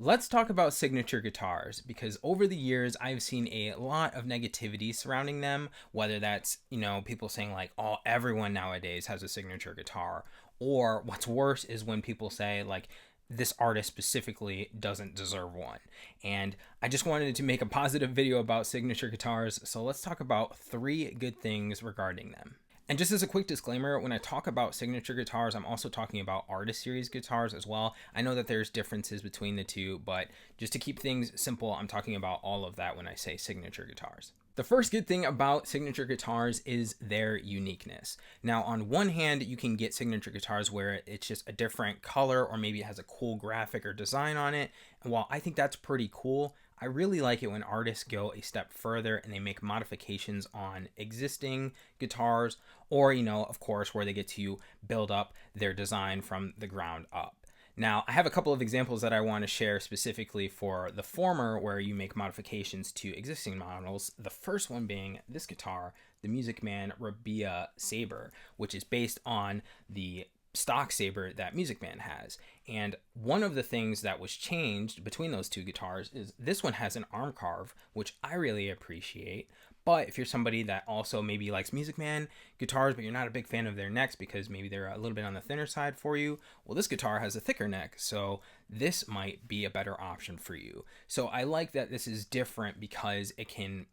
Let's talk about signature guitars because over the years I've seen a lot of negativity surrounding them, whether that's, people saying like, "Oh, everyone nowadays has a signature guitar," or what's worse is when people say like this artist specifically doesn't deserve one. And I just wanted to make a positive video about signature guitars, so let's talk about 3 good things regarding them. And just as a quick disclaimer, when I talk about signature guitars, I'm also talking about artist series guitars as well. I know that there's differences between the two, but just to keep things simple, I'm talking about all of that when I say signature guitars. The first good thing about signature guitars is their uniqueness. Now, on one hand, you can get signature guitars where it's just a different color or maybe it has a cool graphic or design on it. And while I think that's pretty cool, I really like it when artists go a step further and they make modifications on existing guitars, or, of course, where they get to build up their design from the ground up. Now, I have a couple of examples that I want to share specifically for the former, where you make modifications to existing models. The first one being this guitar, the Music Man Rabea Sabre, which is based on the stock saber that Music Man has. And one of the things that was changed between those two guitars is this one has an arm carve, which I really appreciate. But if you're somebody that also maybe likes Music Man guitars, but you're not a big fan of their necks because maybe they're a little bit on the thinner side for you, well, this guitar has a thicker neck, so this might be a better option for you. So I like that this is different because it can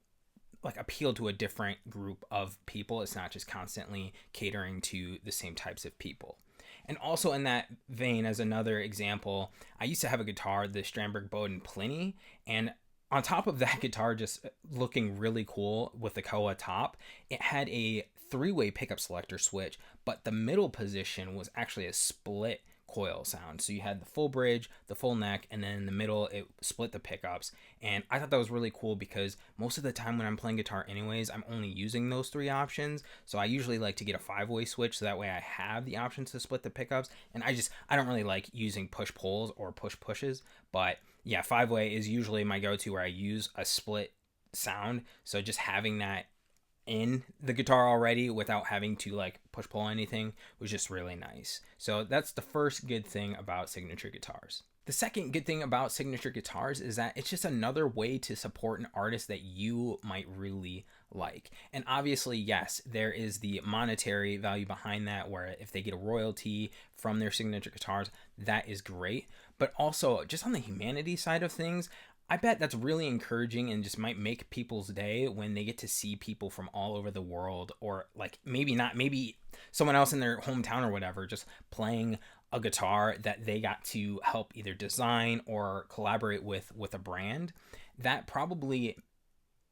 like appeal to a different group of people. It's not just constantly catering to the same types of people. And also in that vein, as another example, I used to have a guitar, the Strandberg Bowden Pliny, and on top of that guitar just looking really cool with the Koa top, it had a 3-way pickup selector switch, but the middle position was actually a split coil sound. So you had the full bridge, the full neck, and then in the middle it split the pickups. And I thought that was really cool because most of the time when I'm playing guitar anyways, I'm only using those 3 options. So I usually like to get a 5-way switch so that way I have the options to split the pickups. And I don't really like using push pulls or push pushes, but yeah, 5-way is usually my go-to where I use a split sound. So just having that in the guitar already without having to like push pull anything was just really nice. So that's the first good thing about signature guitars. The second good thing about signature guitars is that it's just another way to support an artist that you might really like. And obviously, yes, there is the monetary value behind that, where if they get a royalty from their signature guitars, that is great. But also, just on the humanity side of things, I bet that's really encouraging and just might make people's day when they get to see people from all over the world, or like maybe someone else in their hometown or whatever, just playing a guitar that they got to help either design or collaborate with a brand. That probably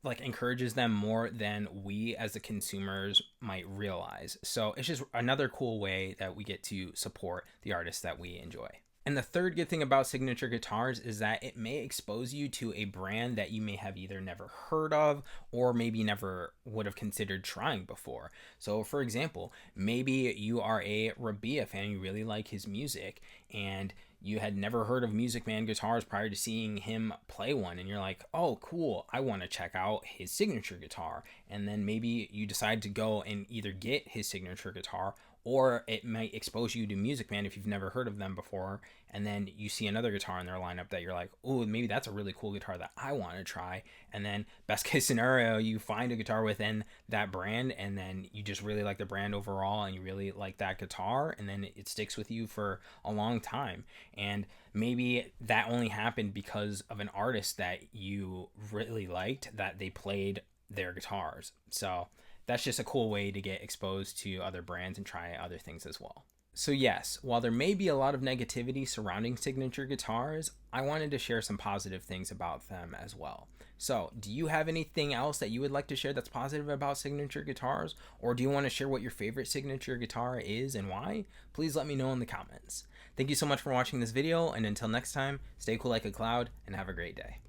like encourages them more than we as the consumers might realize. So it's just another cool way that we get to support the artists that we enjoy. And the third good thing about signature guitars is that it may expose you to a brand that you may have either never heard of or maybe never would have considered trying before. So, for example, maybe you are a Rabea fan, you really like his music, and you had never heard of Music Man guitars prior to seeing him play one, and you're like, oh, cool, I want to check out his signature guitar. And then maybe you decide to go and either get his signature guitar, or it might expose you to Music Man if you've never heard of them before, and then you see another guitar in their lineup that you're like, oh, maybe that's a really cool guitar that I want to try. And then best case scenario, you find a guitar within that brand, and then you just really like the brand overall, and you really like that guitar, and then it sticks with you for a long time. And maybe that only happened because of an artist that you really liked, that they played their guitars. So that's just a cool way to get exposed to other brands and try other things as well. So yes, while there may be a lot of negativity surrounding signature guitars, I wanted to share some positive things about them as well. So, do you have anything else that you would like to share that's positive about signature guitars? Or do you want to share what your favorite signature guitar is and why? Please let me know in the comments. Thank you so much for watching this video, and until next time, stay cool like a cloud and have a great day.